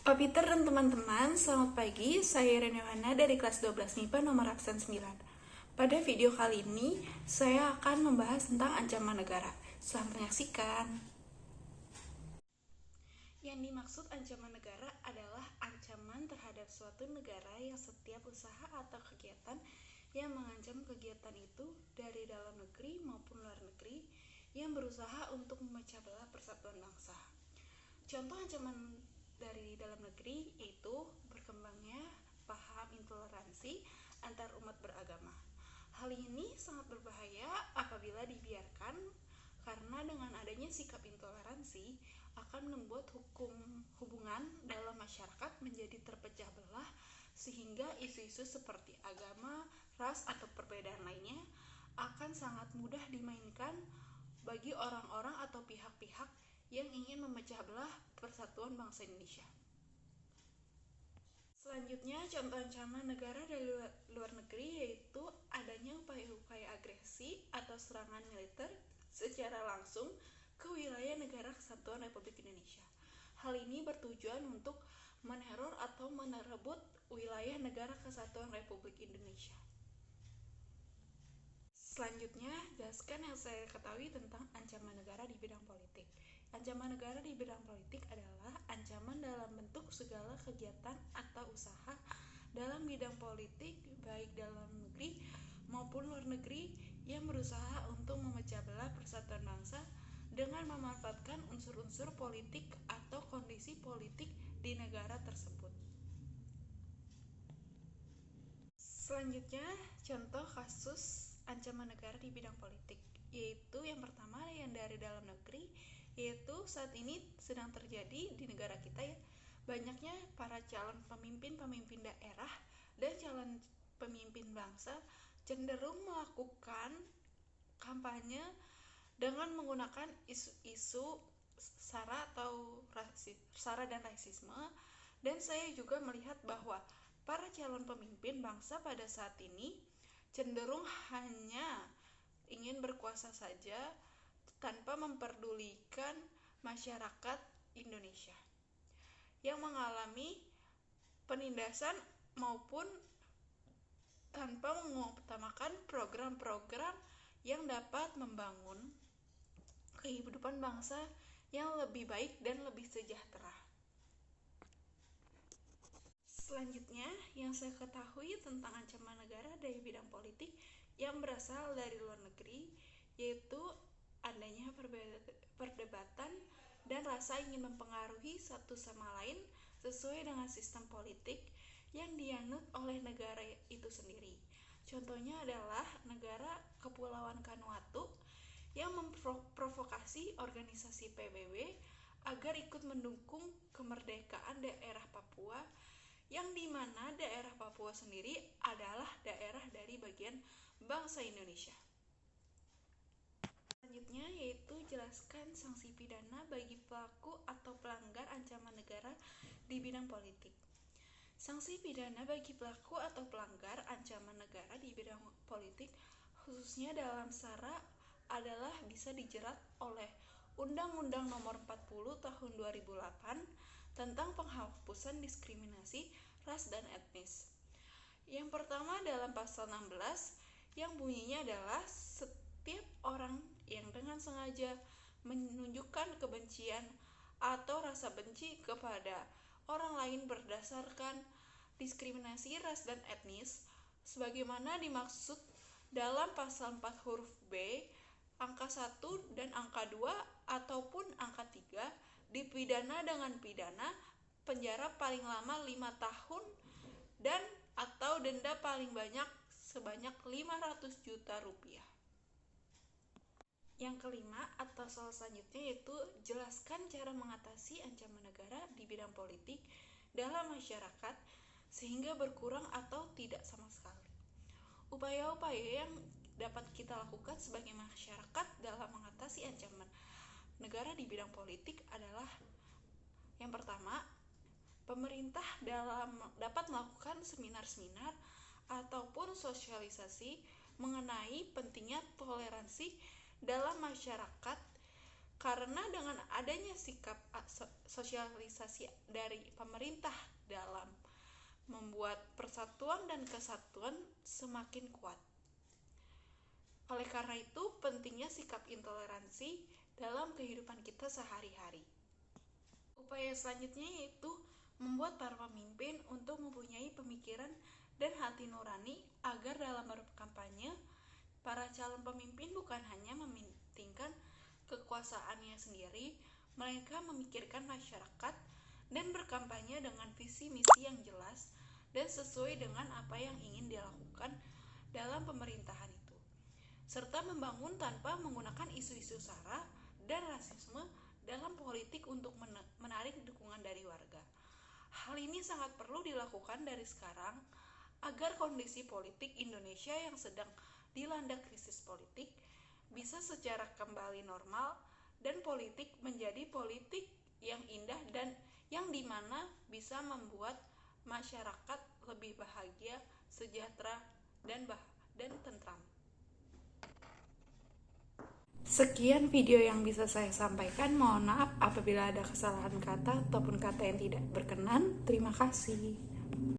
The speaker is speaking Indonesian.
Pak Peter dan teman-teman, selamat pagi. Saya Irene Yohana dari kelas 12 MIPA nomor absen 9. Pada video kali ini, saya akan membahas tentang ancaman negara. Selamat menyaksikan. Yang dimaksud ancaman negara adalah ancaman terhadap suatu negara yang setiap usaha atau kegiatan yang mengancam kegiatan itu dari dalam negeri maupun luar negeri yang berusaha untuk memecah belah persatuan bangsa. Contoh ancaman dari dalam negeri yaitu berkembangnya paham intoleransi antar umat beragama. Hal ini sangat berbahaya apabila dibiarkan, karena dengan adanya sikap intoleransi akan membuat hubungan dalam masyarakat menjadi terpecah belah, sehingga isu-isu seperti agama, ras, atau perbedaan lainnya akan sangat mudah dimainkan bagi orang-orang atau pihak-pihak yang ingin memecah belah persatuan bangsa Indonesia. Selanjutnya, contoh ancaman negara dari luar negeri yaitu adanya upaya-upaya agresi atau serangan militer secara langsung ke wilayah negara kesatuan Republik Indonesia. Hal ini bertujuan untuk meneror atau merebut wilayah negara kesatuan Republik Indonesia. Selanjutnya, jelaskan yang saya ketahui tentang ancaman negara di bidang politik. Ancaman negara di bidang politik adalah ancaman dalam bentuk segala kegiatan atau usaha dalam bidang politik, baik dalam negeri maupun luar negeri, yang berusaha untuk memecah belah persatuan bangsa dengan memanfaatkan unsur-unsur politik atau kondisi politik di negara tersebut. Selanjutnya, contoh kasus ancaman negara di bidang politik, yaitu yang pertama yang dari dalam negeri, yaitu saat ini sedang terjadi di negara kita ya, banyaknya para calon pemimpin daerah dan calon pemimpin bangsa cenderung melakukan kampanye dengan menggunakan isu-isu sara dan rasisme. Dan saya juga melihat bahwa para calon pemimpin bangsa pada saat ini cenderung hanya ingin berkuasa saja tanpa memperdulikan masyarakat Indonesia yang mengalami penindasan maupun tanpa mengutamakan program-program yang dapat membangun kehidupan bangsa yang lebih baik dan lebih sejahtera. Selanjutnya, yang saya ketahui tentang ancaman negara dari bidang politik yang berasal dari luar negeri, yaitu adanya perdebatan dan rasa ingin mempengaruhi satu sama lain sesuai dengan sistem politik yang dianut oleh negara itu sendiri. Contohnya adalah negara Kepulauan Vanuatu yang memprovokasi organisasi PBB agar ikut mendukung kemerdekaan daerah Papua, yang dimana daerah Papua sendiri adalah daerah dari bagian bangsa Indonesia. Selanjutnya yaitu jelaskan sanksi pidana bagi pelaku atau pelanggar ancaman negara di bidang politik. Sanksi pidana bagi pelaku atau pelanggar ancaman negara di bidang politik, khususnya dalam SARA, adalah bisa dijerat oleh Undang-Undang Nomor 40 Tahun 2008 tentang penghapusan diskriminasi ras dan etnis. Yang pertama dalam pasal 16 yang bunyinya adalah setiap orang yang dengan sengaja menunjukkan kebencian atau rasa benci kepada orang lain berdasarkan diskriminasi ras dan etnis sebagaimana dimaksud dalam pasal 4 huruf B angka 1 dan angka 2 ataupun angka 3 dipidana dengan pidana penjara paling lama 5 tahun dan atau denda paling banyak sebanyak 500 juta rupiah. Yang kelima atau soal selanjutnya yaitu jelaskan cara mengatasi ancaman negara di bidang politik dalam masyarakat sehingga berkurang atau tidak sama sekali. Upaya-upaya yang dapat kita lakukan sebagai masyarakat dalam mengatasi ancaman negara di bidang politik adalah yang pertama, pemerintah dapat melakukan seminar-seminar ataupun sosialisasi mengenai pentingnya toleransi dalam masyarakat Karena dengan adanya sikap sosialisasi dari pemerintah dalam membuat persatuan dan kesatuan semakin kuat. Oleh karena itu, pentingnya sikap intoleransi dalam kehidupan kita sehari-hari. Upaya selanjutnya yaitu membuat para pemimpin untuk mempunyai pemikiran dan hati nurani agar dalam berkampanye, para calon pemimpin bukan hanya mementingkan kekuasaannya sendiri, melainkan memikirkan masyarakat dan berkampanye dengan visi misi yang jelas dan sesuai dengan apa yang ingin dilakukan dalam pemerintahan itu, serta membangun tanpa menggunakan isu-isu sara dan rasisme dalam politik untuk menarik dukungan dari warga. Hal ini sangat perlu dilakukan dari sekarang agar kondisi politik Indonesia yang sedang dilanda krisis politik bisa secara kembali normal dan politik menjadi politik yang indah dan yang dimana bisa membuat masyarakat lebih bahagia, sejahtera, dan tentram. Sekian video yang bisa saya sampaikan. Mohon maaf apabila ada kesalahan kata ataupun kata yang tidak berkenan. Terima kasih.